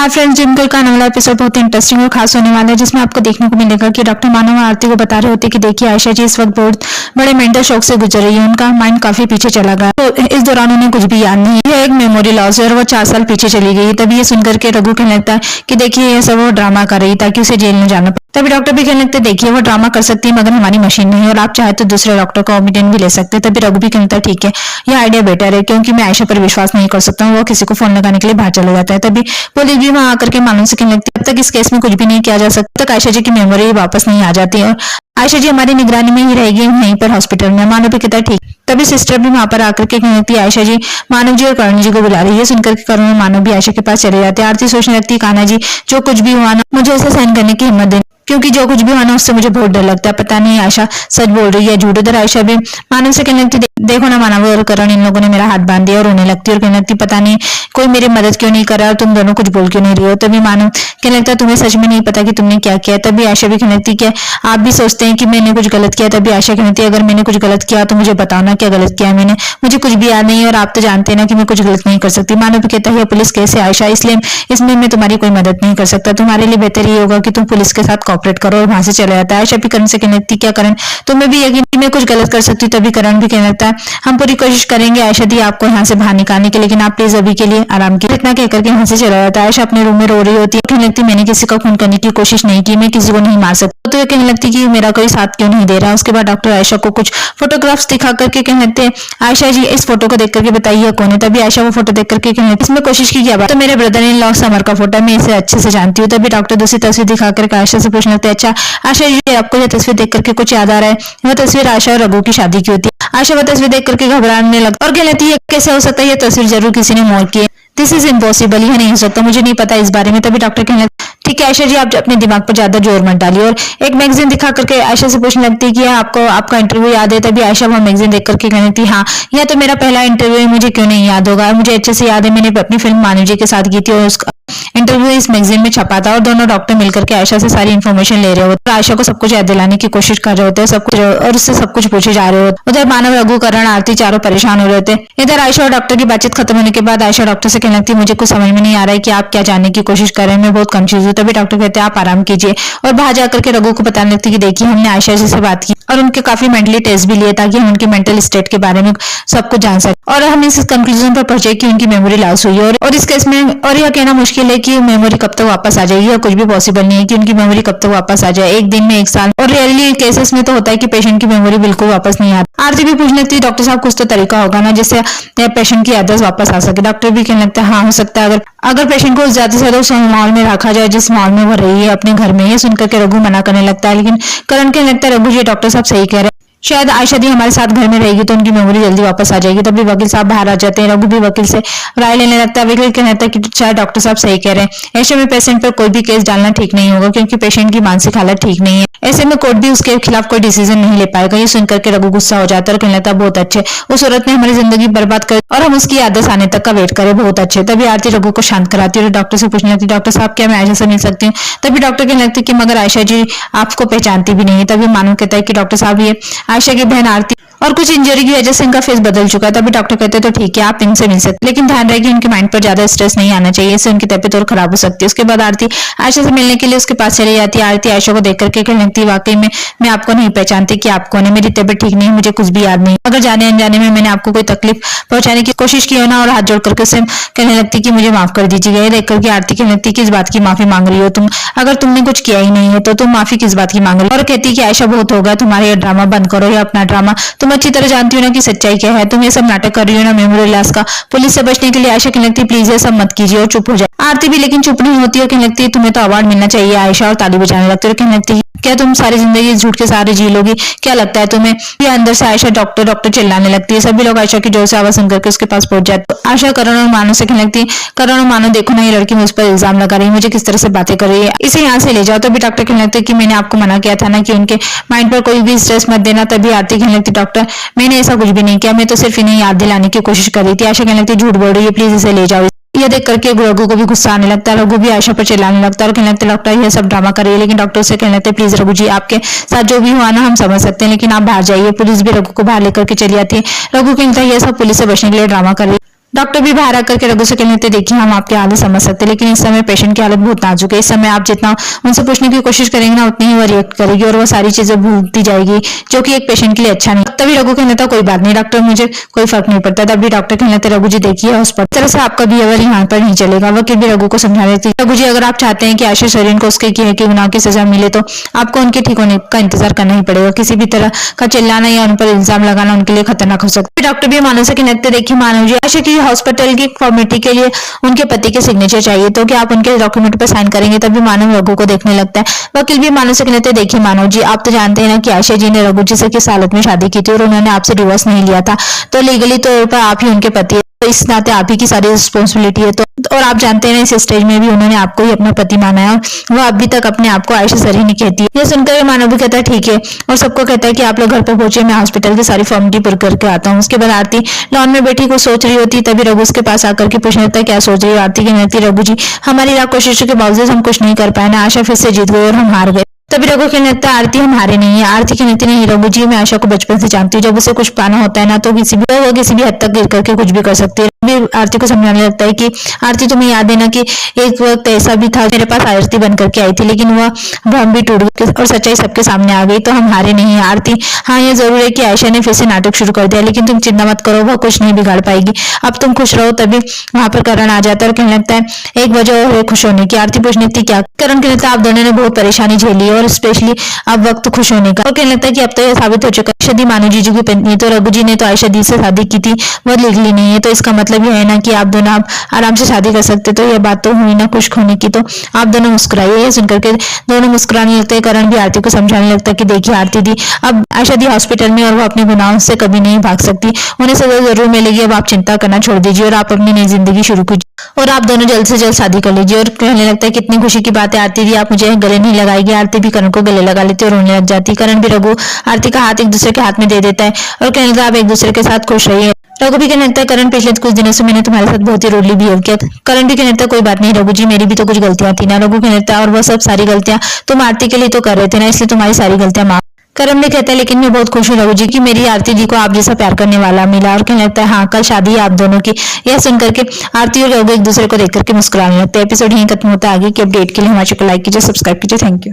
Hi friends, जिनकल का नया episode बहुत इंटरेस्टिंग और खास होने वाला है, जिसमें आपको देखने को मिलेगा कि डॉक्टर मानव आरती को बता रहे होते कि देखिए आयशा जी इस वक्त बहुत बड़े मेंटल शॉक से गुजर रही है। उनका माइंड काफी पीछे चला गया, तो इस दौरान उन्हें कुछ भी याद नहीं है। यह एक मेमोरी लॉस है और वो 4 साल पीछे चली गई। तभी ये सुनकर के रघु कहने लगता है कि देखिए ये सब वो ड्रामा कर रही ताकि उसे जेल में जाना पड़े। तभी डॉक्टर भी कहने लगते देखिए वो ड्रामा कर सकती है मगर हमारी मशीन नहीं है और आप चाहे तो दूसरे डॉक्टर का ओपिनियन भी ले सकते हैं। तभी रघु भी कहता है ठीक है, यह आइडिया बेटर है क्योंकि मैं आयशा पर विश्वास नहीं कर सकता हूँ। वो किसी को फोन लगाने के लिए बाहर चला जाता है। तभी पुलिस भी वहां आकर के मानो से कहने लगती है अब तक इस केस में कुछ भी नहीं किया जा सकता, तक आयशा जी की मेमोरी वापस नहीं आ जाती और आयशा जी हमारी निगरानी में ही रहेगी वहीं पर हॉस्पिटल में। मानव भी कहता है ठीक। तभी सिस्टर भी वहां पर आकर के कहने लगती है आयशा जी मानव जी और करण जी को बुला रही है। सुनकर के करण और मानव भी आयशा के पास चले जाते हैं। आरती सोचने लगती है कान्हा जी जो कुछ भी हुआ ना मुझे उसे सहन करने की हिम्मत देनी, क्योंकि जो कुछ भी हुआ ना उससे मुझे बहुत डर लगता है। पता नहीं आयशा सच बोल रही है झूठ। उधर आयशा भी मानव से कहने लगती देखो ना मानव और करण इन लोगों ने मेरा हाथ बांध दिया और रोने लगती है और कहने लगती पता नहीं कोई मेरी मदद क्यों नहीं कर रहा और तुम दोनों कुछ बोल क्यों नहीं रही हो। तभी मानव कहने लगता तुम्हें सच में नहीं पता कि तुमने क्या किया। तभी आयशा भी कहने लगती क्या आप भी सोचते हैं कि मैंने कुछ गलत किया। तभी आयशा कहने लगती अगर मैंने कुछ गलत किया तो मुझे बताओ ना क्या गलत किया मैंने, मुझे कुछ भी याद नहीं है और आप तो जानते हैं ना कि मैं कुछ गलत नहीं कर सकती। मानव भी कहता है पुलिस केस है आयशा, इसलिए इसमें मैं तुम्हारी कोई मदद नहीं कर सकता। तुम्हारे लिए बेहतर ये होगा कि तुम पुलिस के साथ कॉपरेट करो और वहां से चला जाता है। आयशा भी करण से कहने लगती क्या करण तुम्हें भी यकीन मैं कुछ गलत कर सकती। तभी करण भी कहने लगता है हम पूरी कोशिश करेंगे आयशा दी आपको यहाँ से बाहर निकालने की, लेकिन आप प्लीज अभी के लिए आराम कीजिए। इतना कहकर के वहां से चला जाता है। आयशा अपने रूम में रो रही होती है, कहने लगती मैंने किसी का खून करने की कोशिश नहीं की, मैं किसी को नहीं मार सकती। तो ये कहने लगती कि मेरा कोई साथ क्यों नहीं दे रहा। उसके बाद डॉक्टर आयशा को कुछ फोटोग्राफ्स दिखा करके कहने लगते हैं आयशा जी इस फोटो को देख करके बताइए कौन है। तभी आयशा वो फोटो देख करके कहने लगती इसमें कोशिश की क्या बात, तो मेरे ब्रदर इन लॉ समर का फोटो है, मैं इसे अच्छे से जानती हूँ। तभी डॉक्टर दूसरी तस्वीर दिखा करके आयशा से पूछने लगते अच्छा आयशा जी आपको यह तस्वीर देख करके कुछ याद आ रहा है। वह तस्वीर आयशा और रघु की शादी की होती है। आयशा वह तस्वीर देख करके घबराने लगती और कहने लगती है कैसे हो सकता है ये तस्वीर जरूर किसी ने मोड़ की है, दिस इज इम्पॉसिबल, यह नहीं हो सकता, मुझे नहीं पता इस बारे में। तभी डॉक्टर कहने लगता ठीक है आयशा जी आप अपने दिमाग पर ज्यादा जोर मत डालिए और एक मैगजीन दिखा करके आयशा से पूछने लगती है कि आपको आपका इंटरव्यू याद है। तभी आयशा वो मैगजीन देख करके कहने लगती हाँ यह तो मेरा पहला इंटरव्यू है, मुझे क्यों नहीं याद होगा, मुझे अच्छे से याद है मैंने अपनी फिल्म मानव जी के साथ की थी और उसका इंटरव्यू इस मैगजीन में छपा था। और दोनों डॉक्टर मिलकर के आयशा से सारी इन्फॉर्मेशन ले रहे होते, आयशा को सब कुछ याद दिलाने की कोशिश कर रहे होते हैं सब कुछ और उससे सब कुछ पूछे जा रहे होते। उधर मानव रघु करण आरती चारों परेशान हो रहे थे। इधर आयशा और डॉक्टर की बातचीत खत्म होने के बाद आयशा डॉक्टर से कहने लगती मुझे कुछ समझ में नहीं आ रहा है कि आप क्या जानने की कोशिश कर रहे हैं, मैं बहुत कंफ्यूज हूँ। तभी डॉक्टर कहते हैं आप आराम कीजिए और बाहर जाकर के रघु को बताने लगती कि देखिए हमने आयशा जी से बात की और उनके काफी मेंटली टेस्ट भी लिए ताकि हम उनके मेंटल स्टेट के बारे में सब कुछ जान सके और हम इस कंक्लूजन पर पहुंचे कि उनकी मेमोरी लॉस हुई है और इस केस में और यह कहना मुश्किल है कि मेमोरी कब तक वापस आ जाएगी और कुछ भी पॉसिबल नहीं है कि उनकी मेमोरी कब तक वापस आ जाए, एक दिन में एक साल। और रियली केसेस में तो होता है कि पेशेंट की मेमोरी बिल्कुल वापस नहीं आती। आरती भी पूछने लगती है डॉक्टर साहब कुछ तो तरीका होगा ना जिससे पेशेंट की याददाश्त वापस आ सके। डॉक्टर भी कहने लगता है हाँ हो सकता है अगर पेशेंट को ज्यादा से ज्यादा उस माहौल में रखा जाए जिस माहौल में वो रही है अपने घर में। ये सुनकर के रघु मना करने लगता है, लेकिन करण कहने लगता है रघु जी डॉक्टर साहब सही कह रहे हैं, शायद आयशा दी हमारे साथ घर में रहेगी तो उनकी मेमोरी जल्दी वापस आ जाएगी। तभी वकील साहब बाहर आ जाते हैं। रघु भी वकील से राय लेने लगता है। वकील कहता है कि शायद डॉक्टर साहब सही कह रहे हैं, ऐसे में पेशेंट पर कोई भी केस डालना ठीक नहीं होगा क्योंकि पेशेंट की मानसिक हालत ठीक नहीं है, ऐसे में कोर्ट भी उसके खिलाफ कोई डिसीजन नहीं ले पाएगा। ये सुनकर के रघु गुस्सा हो जाता है और कहने लगता है बहुत अच्छे, उस औरत ने हमारी जिंदगी बर्बाद कर और हम उसकी याददाश्त आने तक का वेट करें, बहुत अच्छे। तभी आरती रघु को शांत कराती है और डॉक्टर से पूछने लगती डॉक्टर साहब क्या मैं आयशा से मिल सकती हूँ। तभी डॉक्टर कहने लगती कि मगर आयशा जी आपको पहचानती भी नहीं है। तभी मानव कहता है कि डॉक्टर साहब ये आयशा की बहन आरती और कुछ इंजरी की वजह से इनका फेस बदल चुका है। तभी डॉक्टर कहते हैं तो ठीक है आप इनसे मिल सकते, लेकिन ध्यान रहे कि उनके माइंड पर ज्यादा स्ट्रेस नहीं आना चाहिए, इससे उनकी तबीयत और खराब हो सकती है। उसके बाद आरती आयशा से मिलने के लिए उसके पास चली जाती है। आरती आयशा को देख करके कहने लगती वाकई में मैं आपको नहीं पहचानती कि आप कौन है, मेरी तबीयत ठीक नहीं है, मुझे कुछ भी याद नहीं, अगर जाने अनजाने में मैंने आपको कोई तकलीफ पहुंचाने की कोशिश की हो ना। और हाथ जोड़ करके उससे कहने लगती कि मुझे माफ कर दीजिएगा। देख करके आरती कहने लगती कि इस बात की माफी मांग रही हो तुम, अगर तुमने कुछ किया ही नहीं है तो तुम माफी किस बात की मांग रही हो। और कहती कि आयशा बहुत होगा तुम्हारे ये ड्रामा बंद करो, ये अपना ड्रामा, तुम अच्छी तरह जानती हो ना कि सच्चाई क्या है, तुम ये सब नाटक कर रही हो ना मेमोरी लॉस का। पुलिस से बचने के लिए आयशा कहने लगती प्लीज ये सब मत कीजिए और चुप हो जाए। आरती भी लेकिन चुप नहीं होती और कहने लगती तुम्हें तो अवार्ड मिलना चाहिए आयशा, और ताली बजाने लगती है। कहने लगती क्या तुम सारी जिंदगी इस झूठ के सहारे जी लोगी, क्या लगता है तुम्हें। ये अंदर से आयशा डॉक्टर डॉक्टर चिल्लाने लगती है। सभी लोग आयशा की जोर से आवाज सुनकर के उसके पास पहुंच जाते। आयशा करण और मानो से कहने लगती है करण और मानो देखो ना ये लड़की मुझ पर इल्जाम लगा रही है, मुझे किस तरह से बातें कर रही है, इसे यहाँ से ले जाओ। तभी डॉक्टर कहने लगते कि मैंने आपको मना किया था ना कि उनके माइंड पर कोई भी स्ट्रेस मत देना। तभी आरती कहने लगती डॉक्टर मैंने ऐसा कुछ भी नहीं किया, मैं तो सिर्फ इन्हें याद दिलाने की कोशिश कर रही थी। आयशा कहने लगती झूठ बोल रही है, प्लीज इसे ले जाओ। ये देख करके रघु को भी गुस्सा आने लगता है। रघु भी आयशा पर चिल्लाने लगता है और कहने लगता है डॉक्टर ये सब ड्रामा कर रही है, लेकिन डॉक्टर से कहने लगते हैं प्लीज रघु जी आपके साथ जो भी हुआ ना हम समझ सकते हैं, लेकिन आप बाहर जाइए। पुलिस भी रघु को बाहर लेकर के चली आती है। रघु कहता है ये सब पुलिस से बचने के लिए ड्रामा कर रही है। डॉक्टर भी बाहर आकर के रघु से कहने लगते, देखिए हम आपकी हालत समझ सकते हैं, लेकिन इस समय पेशेंट की हालत बहुत नाजुक है। इस समय आप जितना उनसे पूछने की कोशिश करेंगे ना, उतनी ही वो रिएक्ट करेगी और वो सारी चीजें भूलती जाएगी, जो कि एक पेशेंट के लिए अच्छा नहीं। तभी रघु कहने लगता, कोई बात नहीं डॉक्टर, मुझे कोई फर्क नहीं पड़ता। तभी डॉक्टर कहने लगते, रघु जी देखिए हॉस्पिटल तरह से आपका बिहेवियर यहाँ पर नहीं चलेगा। वकील भी रघु को समझा देती है, रघु जी अगर आप चाहते हैं कि आशीष सरीन को उसके किए के गुनाह की सजा मिले, तो आपको उनके ठीक होने का इंतजार करना ही पड़ेगा। किसी भी तरह का चिल्लाना या उन पर इल्जाम लगाना उनके लिए खतरनाक हो सकता है। डॉक्टर भी मानव से कहने लगते, देखिए मानव जी, आशा की हॉस्पिटल की फॉर्मेलिटी के लिए उनके पति के सिग्नेचर चाहिए, तो क्या आप उनके डॉक्यूमेंट पर साइन करेंगे? तभी मानव रघु को देखने लगता है। वकील भी मानव से कहने लगते, देखिए मानव जी, आप तो जानते हैं ना कि आशा जी ने रघु जी से किस हालत में शादी की थी और उन्होंने आपसे डिवोर्स नहीं लिया था, तो लीगली तौर पर आप ही उनके पति है, तो इस नाते आप ही की सारी रिस्पॉन्सिबिलिटी है। तो और आप जानते हैं ना, इस स्टेज में भी उन्होंने आपको ही अपना पति माना है, वो अभी तक अपने आप को आयशा सरीनी कहती है। ये सुनकर मानव भी कहता है ठीक है, और सबको कहता है कि आप लोग घर पर पहुंचे, मैं हॉस्पिटल की सारी फॉर्मेलिटी पूरी करके आता हूँ। उसके बाद आरती लॉन में बैठी कुछ सोच रही होती, तभी रघु उसके पास आकर के पूछने लगता है, क्या सोच रही हो? आरती कहने लगती, रघु जी, हमारी लाख कोशिशों के बावजूद हम कुछ नहीं कर पाए ना, आशा फिर से जीत गई और हम हार गए। तभी रघु कहने लगता है, आरती हम हारे नहीं है। आरती कहने लगती, नहीं रघु जी, मैं आशा को बचपन से जानती हूँ, जब उसे कुछ पाना होता है ना, तो वो किसी भी हद तक गिर करके कुछ भी कर सकती है। भी आरती को समझाने लगता है कि आरती, तुम्हें याद है ना कि एक वक्त ऐसा भी था, मेरे पास आरती बन करके आई थी, लेकिन वह भ्रम भी टूट गई और सच्चाई सबके सामने आ गई, तो हम हारे नहीं है। आरती, हाँ ये जरूर है कि आयशा ने फिर से नाटक शुरू कर दिया, लेकिन तुम चिंता मत करो, वह कुछ नहीं बिगाड़ पाएगी, अब तुम खुश रहो। तभी वहां पर करण आ जाता है और कहने लगता है, एक वजह और है खुश होने की। आरती पूछने लगती, क्या? करण कहने लगता है, आप दोनों ने बहुत परेशानी झेली और स्पेशली अब वक्त खुश होने का। और कहने लगता है कि अब तो यह साबित हो चुका है, आयशा दी मानव जीजू की पत्नी, तो रघु जी ने तो आयशा दी से शादी की थी, वह लीगली नहीं है, तो इसका मतलब यह है ना कि आप दोनों आप आराम से शादी कर सकते। तो यह बात तो हुई ना खुश होने की, तो आप दोनों मुस्कुराइए। ये सुनकर के दोनों मुस्कुराने लगते हैं। करण भी आरती को समझाने लगता है कि देखिए आरती दी, अब आयशा दी हॉस्पिटल में और वो अपने गुनाहों से कभी नहीं भाग सकती, उन्हें सजा जरूर मिलेगी। अब आप चिंता करना छोड़ दीजिए और आप अपनी नई जिंदगी शुरू कीजिए और आप दोनों जल्द से जल्द शादी कर लीजिए। और कहने लगता है, कितनी खुशी की बात है आरती दी, आप मुझे गले नहीं लगाएगी। आरती भी करण को गले लगा लेती है और रोने लग जाती है। करण भी रघु आरती का हाथ एक दूसरे के हाथ में दे देता है और कहने लगता है, आप एक दूसरे के साथ खुश रहिए। रघु भी कहने लगता है, करण पिछले कुछ दिनों से मैंने तुम्हारे साथ बहुत ही रूडली बिहेव किया। करण भी कहने लगता है, कोई बात नहीं रघु जी, मेरी भी तो कुछ गलतियां थी ना। रघु कहने लगता है, और वह सब सारी गलतियां तुम आरती के लिए तो कर रहे थे ना, इसलिए तुम्हारी सारी गलतियां माफ। करण भी कहता है, लेकिन मैं बहुत खुश हूँ रघु जी कि मेरी आरती जी को आप जैसा प्यार करने वाला मिला। और कहने लगता है, हाँ कल शादी है आप दोनों की। यह सुनकर के आरती और रघु एक दूसरे को देख करके मुस्कुराने लगते हैं। एपिसोड यहीं खत्म होता है। आगे की अपडेट के लिए हमारे चैनल को लाइक कीजिए, सब्सक्राइब कीजिए। Thank you.